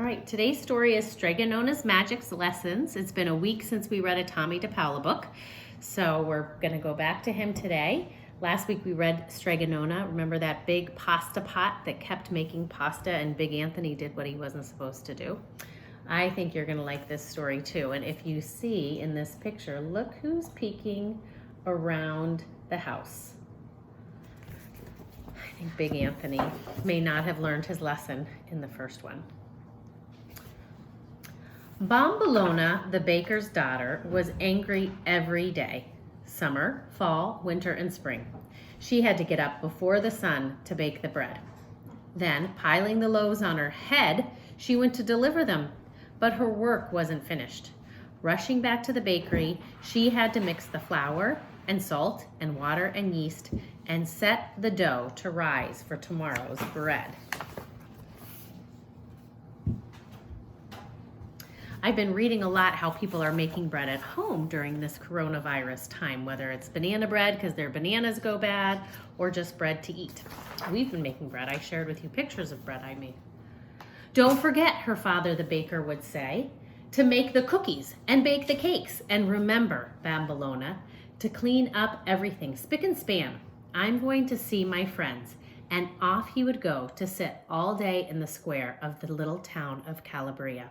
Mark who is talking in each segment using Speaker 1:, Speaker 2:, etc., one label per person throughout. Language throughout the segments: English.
Speaker 1: All right, today's story is Strega Nona's Magic Lessons. It's been a week since we read a Tomie DePaola book, so we're going to go back to him today. Last week we read Strega Nona. Remember that big pasta pot that kept making pasta and Big Anthony did what he wasn't supposed to do? I think you're going to like this story too. And if you see in this picture, look who's peeking around the house. I think Big Anthony may not have learned his lesson in the first one. Bombolona, the baker's daughter, was angry every day. Summer, fall, winter, and spring. She had to get up before the sun to bake the bread. Then, piling the loaves on her head, she went to deliver them, but her work wasn't finished. Rushing back to the bakery, she had to mix the flour and salt and water and yeast and set the dough to rise for tomorrow's bread. I've been reading a lot how people are making bread at home during this coronavirus time, whether it's banana bread because their bananas go bad or just bread to eat. We've been making bread. I shared with you pictures of bread I made. Don't forget, her father, the baker, would say, to make the cookies and bake the cakes. And remember, Bombolona, to clean up everything, spick and span. I'm going to see my friends. And off he would go to sit all day in the square of the little town of Calabria.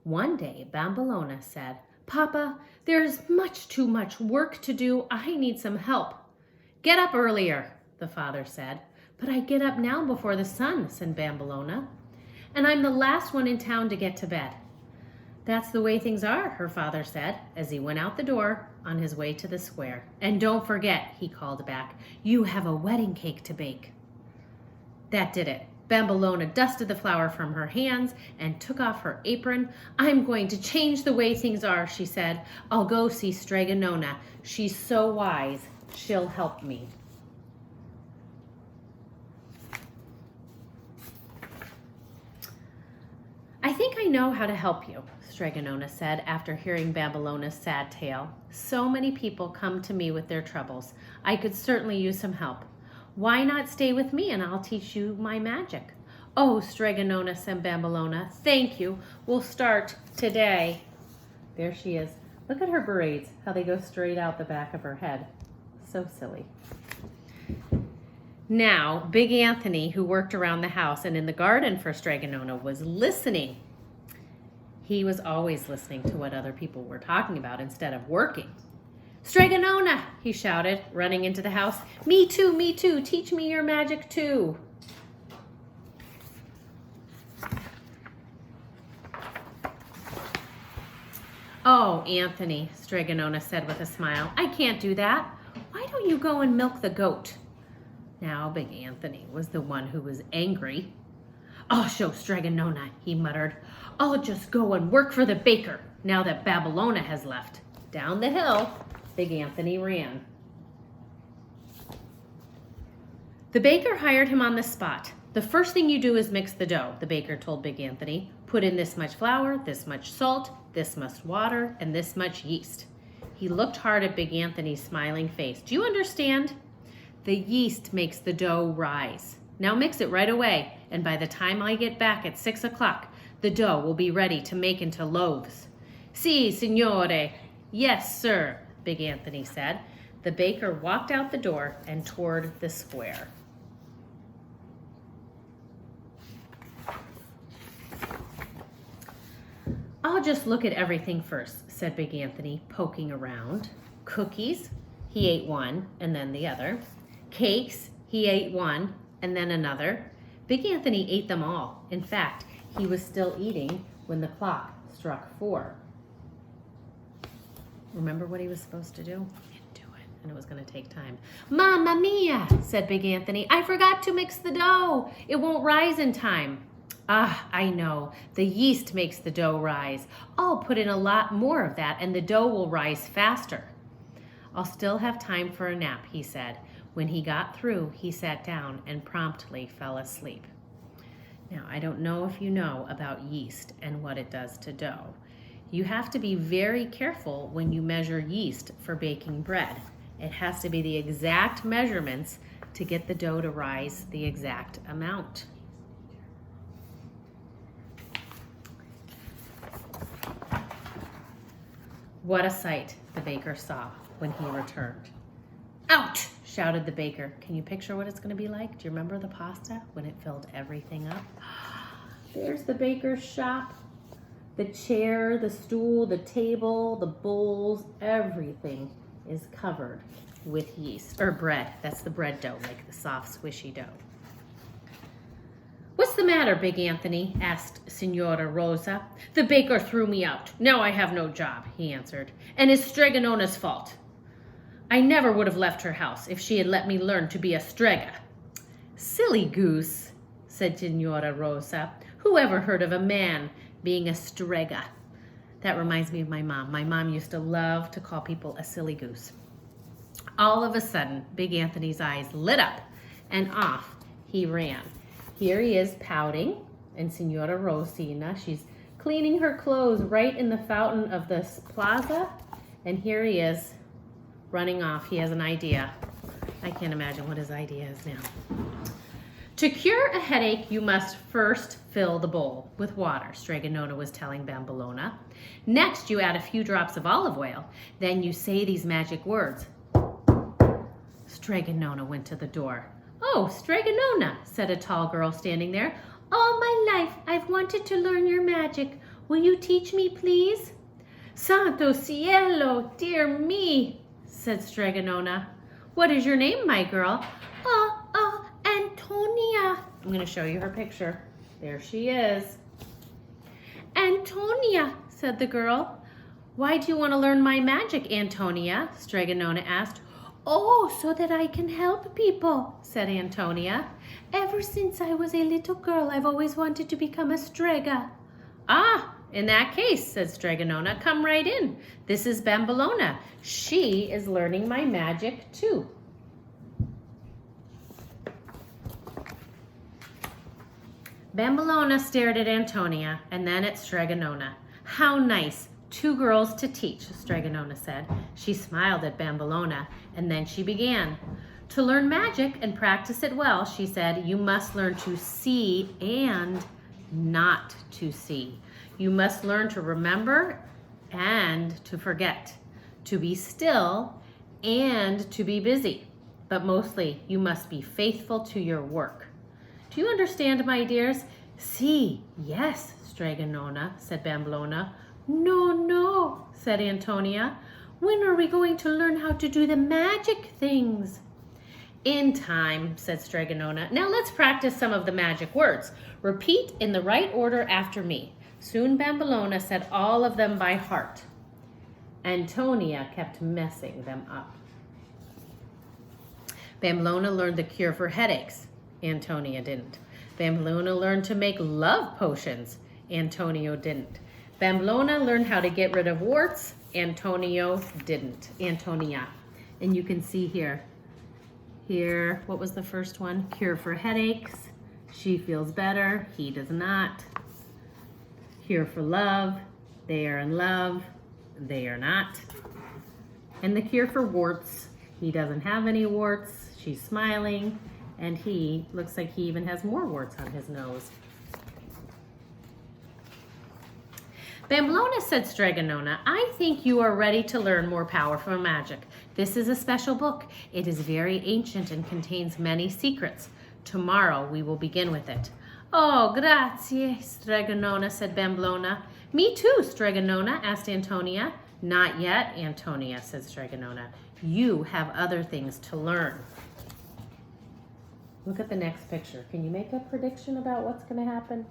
Speaker 1: One day, Bombolona said, "Papa, there's much too much work to do. I need some help." "Get up earlier," the father said. "But I get up now before the sun," said Bombolona. "And I'm the last one in town to get to bed." "That's the way things are," her father said, as he went out the door on his way to the square. "And don't forget," he called back, "you have a wedding cake to bake." That did it. Bombolona dusted the flour from her hands and took off her apron. "I'm going to change the way things are," she said. "I'll go see Strega Nona. She's so wise, she'll help me." "I think I know how to help you," Strega Nona said after hearing Bombolona's sad tale. "So many people come to me with their troubles. I could certainly use some help. Why not stay with me and I'll teach you my magic?" "Oh, Strega Nona," said Bombolona, "thank you. We'll start today." There she is. Look at her braids, how they go straight out the back of her head. So silly. Now, Big Anthony, who worked around the house and in the garden for Strega Nona, was listening. He was always listening to what other people were talking about instead of working. "Strega Nona," he shouted, running into the house. Me too, teach me your magic too." "Oh, Anthony," Strega Nona said with a smile, "I can't do that. Why don't you go and milk the goat?" Now Big Anthony was the one who was angry. "I'll show Strega Nona," he muttered. "I'll just go and work for the baker now that Bombolona has left." Down the hill, Big Anthony ran. The baker hired him on the spot. "The first thing you do is mix the dough," the baker told Big Anthony. "Put in this much flour, this much salt, this much water, and this much yeast." He looked hard at Big Anthony's smiling face. "Do you understand? The yeast makes the dough rise. Now mix it right away, and by the time I get back at 6 o'clock, the dough will be ready to make into loaves." "Si, signore." "Yes, sir," Big Anthony said. The baker walked out the door and toward the square. "I'll just look at everything first," said Big Anthony, poking around. Cookies, he ate one and then the other. Cakes, he ate one and then another. Big Anthony ate them all. In fact, he was still eating when the clock struck 4. Remember what he was supposed to do? He didn't do it, and it was going to take time. "Mamma mia," said Big Anthony. "I forgot to mix the dough. It won't rise in time." "Ah, I know. The yeast makes the dough rise. I'll put in a lot more of that, and the dough will rise faster." "I'll still have time for a nap," he said. When he got through, he sat down and promptly fell asleep. Now, I don't know if you know about yeast and what it does to dough. You have to be very careful when you measure yeast for baking bread. It has to be the exact measurements to get the dough to rise the exact amount. What a sight the baker saw when he returned. Out! Shouted the baker. Can you picture what it's going to be like? Do you remember the pasta when it filled everything up? There's the baker's shop. The chair, the stool, the table, the bowls, everything is covered with yeast, or bread. That's the bread dough, like the soft, swishy dough. What's the matter, Big Anthony? Asked Signora Rosa. The baker threw me out. Now I have no job, he answered. And it's Strega Nona's fault. I never would have left her house if she had let me learn to be a Strega. Silly goose, said Signora Rosa. Who ever heard of a man being a Strega? That reminds me of my mom. My mom used to love to call people a silly goose. All of a sudden, Big Anthony's eyes lit up, and off he ran. Here he is pouting, and Signora Rosina, she's cleaning her clothes right in the fountain of this plaza, and here he is running off. He has an idea. I can't imagine what his idea is now. To cure a headache, you must first fill the bowl with water, Strega Nona was telling Bambolona. Next, you add a few drops of olive oil. Then you say these magic words. Strega Nona went to the door. Oh, Strega Nona, said a tall girl standing there. All my life, I've wanted to learn your magic. Will you teach me, please? Santo cielo, dear me, said Strega Nona. What is your name, my girl? Antonia. I'm going to show you her picture. There she is. Antonia, said the girl. Why do you want to learn my magic, Antonia? Strega Nona asked. Oh, so that I can help people, said Antonia. Ever since I was a little girl, I've always wanted to become a Strega. Ah, in that case, said Strega Nona, come right in. This is Bambolona. She is learning my magic too. Bambolona stared at Antonia and then at Strega Nona. How nice. 2 girls to teach, Strega Nona said. She smiled at Bambolona and then she began. To learn magic and practice it well, she said, you must learn to see and not to see. You must learn to remember and to forget, to be still and to be busy. But mostly, you must be faithful to your work. Do you understand, my dears? Si, yes, Strega Nona, said Bambolona. No, said Antonia. When are we going to learn how to do the magic things? In time, said Strega Nona. Now let's practice some of the magic words. Repeat in the right order after me. Soon Bambolona said all of them by heart. Antonia kept messing them up. Bambolona learned the cure for headaches. Antonia didn't. Bambolona learned to make love potions. Antonio didn't. Bambolona learned how to get rid of warts. Antonio didn't. Antonia. And you can see here, what was the first one? Cure for headaches. She feels better. He does not. Cure for love. They are in love. They are not. And the cure for warts. He doesn't have any warts. She's smiling. And he looks like he even has more warts on his nose. Bambolona, said Strega Nona, I think you are ready to learn more powerful magic. This is a special book. It is very ancient and contains many secrets. Tomorrow we will begin with it. Oh, grazie, Strega Nona, said Bambolona. Me too, Strega Nona, asked Antonia. Not yet, Antonia, said Strega Nona. You have other things to learn. Look at the next picture. Can you make a prediction about what's going to happen?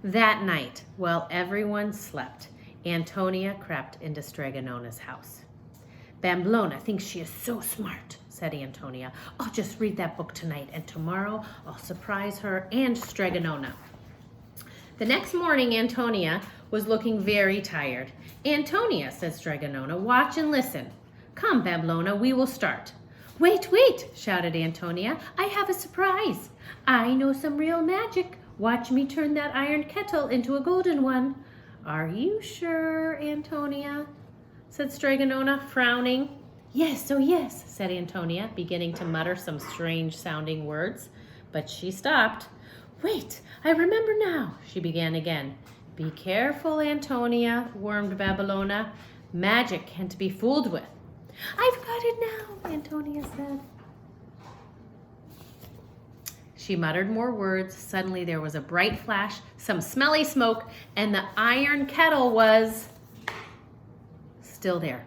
Speaker 1: That night, while everyone slept, Antonia crept into Strega Nona's house. Bambolona thinks she is so smart, said Antonia. I'll just read that book tonight, and tomorrow I'll surprise her and Strega Nona. The next morning, Antonia was looking very tired. Antonia, said Strega Nona, watch and listen. Come, Bambolona, we will start. Wait, shouted Antonia. I have a surprise. I know some real magic. Watch me turn that iron kettle into a golden one. Are you sure, Antonia? Said Strega Nona, frowning. Yes, oh yes, said Antonia, beginning to mutter some strange-sounding words. But she stopped. Wait, I remember now, she began again. Be careful, Antonia, warned Babylona. Magic can't be fooled with. I've got it now, Antonia said. She muttered more words. Suddenly there was a bright flash, some smelly smoke, and the iron kettle was still there.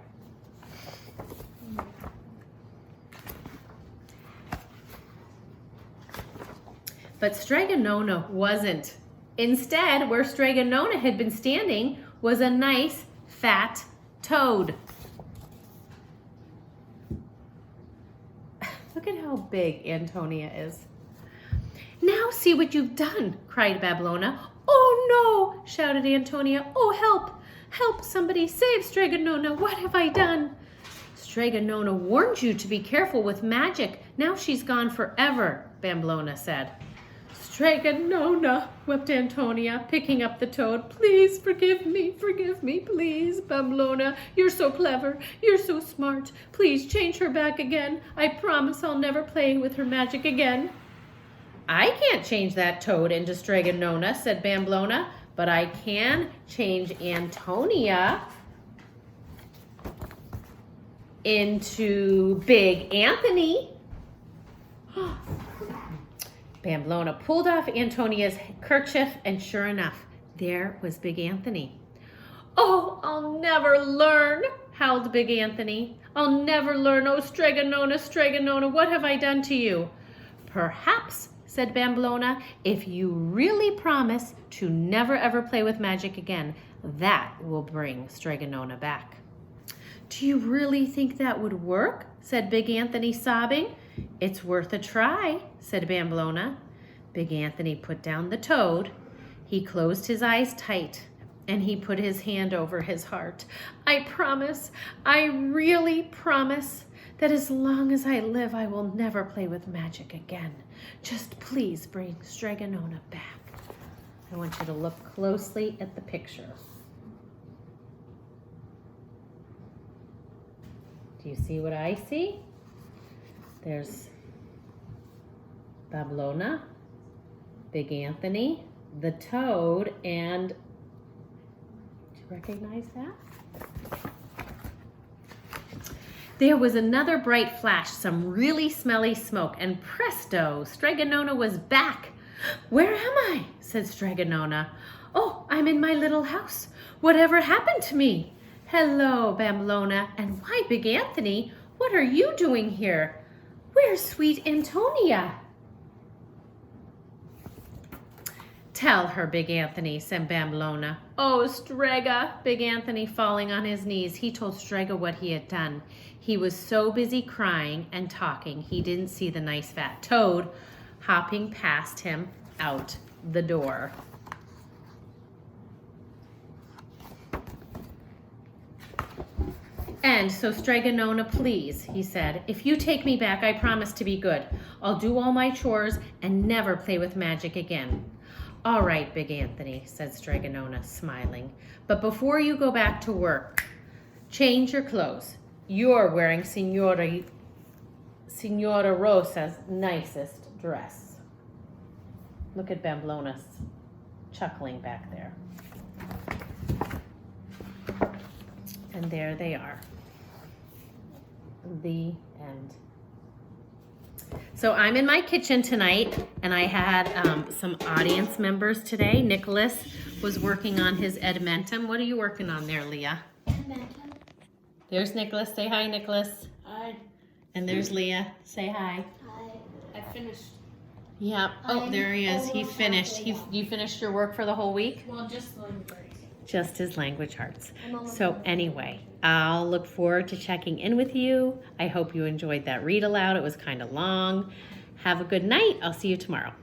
Speaker 1: But Strega Nona wasn't. Instead, where Strega Nona had been standing was a nice, fat toad. Look at how big Antonia is. Now see what you've done, cried Babylona. Oh no, shouted Antonia. Oh, help, help, somebody save Strega Nona. What have I done? Strega Nona warned you to be careful with magic. Now she's gone forever, Babylona said. Strega Nona, wept Antonia, picking up the toad. Please forgive me, please, Babylona. You're so clever, you're so smart. Please change her back again. I promise I'll never play with her magic again. I can't change that toad into Strega Nona, said Babylona, but I can change Antonia into Big Anthony. Babylona pulled off Antonia's kerchief, and sure enough, there was Big Anthony. Oh, I'll never learn, howled Big Anthony. I'll never learn. Oh, Strega Nona, what have I done to you? Perhaps, said Babylona, if you really promise to never ever play with magic again, that will bring Strega Nona back. Do you really think that would work? Said Big Anthony, sobbing. It's worth a try, said Babylona. Big Anthony put down the toad. He closed his eyes tight, and he put his hand over his heart. I promise, I really promise, that as long as I live, I will never play with magic again. Just please bring Strega Nona back. I want you to look closely at the picture. Do you see what I see? There's Babylona, Big Anthony, the toad, and do you recognize that? There was another bright flash, some really smelly smoke, and presto, Strega Nona was back. Where am I? Said Strega Nona. Oh, I'm in my little house. Whatever happened to me? Hello, Babylona, and why, Big Anthony, what are you doing here? Where's sweet Antonia? Tell her, Big Anthony, said Babylona. Oh, Strega, Big Anthony, falling on his knees. He told Strega what he had done. He was so busy crying and talking, he didn't see the nice fat toad hopping past him out the door. And so Strega Nona, please, he said, if you take me back, I promise to be good. I'll do all my chores and never play with magic again. All right, Big Anthony, said Strega Nona, smiling. But before you go back to work, change your clothes. You're wearing Signora Rosa's nicest dress. Look at Babylona chuckling back there. And there they are. The end. So I'm in my kitchen tonight, and I had some audience members today. Nicholas was working on his Edmentum. What are you working on there, Leah?
Speaker 2: Edmentum.
Speaker 1: There's Nicholas. Say hi, Nicholas.
Speaker 2: Hi.
Speaker 1: And there's Leah. Say hi.
Speaker 2: Hi. I finished.
Speaker 1: Yep. Oh, there he is. He finished. You finished your work for the whole week?
Speaker 2: Well, just language arts.
Speaker 1: Just his language arts. So anyway, I'll look forward to checking in with you. I hope you enjoyed that read aloud. It was kind of long. Have a good night. I'll see you tomorrow.